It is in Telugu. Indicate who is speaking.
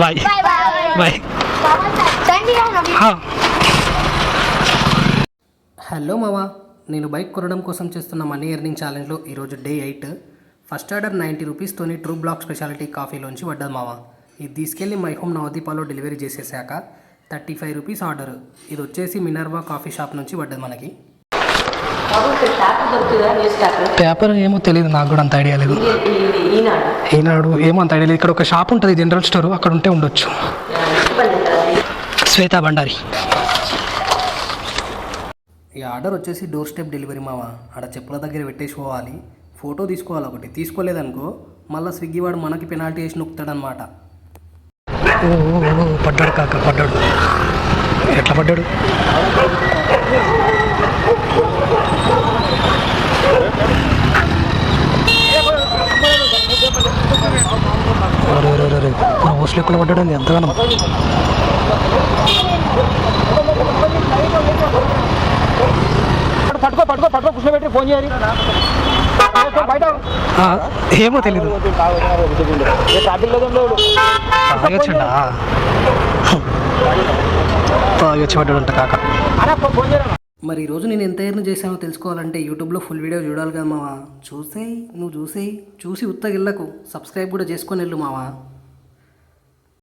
Speaker 1: Bye bye. హలో మావా, నేను బైక్ కొనడం కోసం చేస్తున్న మనీ ఎర్నింగ్ ఛాలెంజ్లో ఈరోజు డే 8. ఫస్ట్ ఆర్డర్ 90 రూపీస్తోని ట్రూ బ్లాక్ స్పెషాలిటీ కాఫీలోంచి పడ్డది మావా. ఇది తీసుకెళ్ళి మై హోమ్ నవదీపాలో డెలివరీ చేసేసాక 35 రూపీస్ ఆర్డర్. ఇది వచ్చేసి మినర్వా కాఫీ షాప్ నుంచి పడ్డది మనకి. పేపర్ ఏమో తెలియదు, నాకు కూడా అంత ఐడియా లేదు. ఈనాడు ఏమో అంత ఐడియా లేదు. ఇక్కడ ఒక షాప్ ఉంటుంది జనరల్ స్టోర్, అక్కడ ఉంటే ఉండొచ్చు. శ్వేత బండారి. ఈ ఆర్డర్ వచ్చేసి డోర్ స్టెప్ డెలివరీ మావా. ఆడ చెప్పుల దగ్గర పెట్టేసి పోవాలి, ఫోటో తీసుకోవాలి. ఒకటి తీసుకోలేదనుకో మళ్ళీ స్విగ్గీ వాడు మనకి పెనాల్టీ వేసి నొక్కుతాడనమాట. ఓ పడ్డాడు కాక, పడ్డాడు. ఎట్లా పడ్డాడు? హోస్టల్ ఎక్కడ పడ్డాడు అండి ఎంతగానో. ఏమో తెలీదు. తాగొచ్చిండా? తాగొచ్చి పడ్డాడంట కాక. మరి ఈరోజు నేను ఎంత ఎర్న్ చేశానో తెలుసుకోవాలంటే యూట్యూబ్లో ఫుల్ వీడియో చూడాలి కదా మావా. చూసి ఉత్తగిళ్ళకు సబ్స్క్రైబ్ కూడా చేసుకొని వెళ్ళు మావా.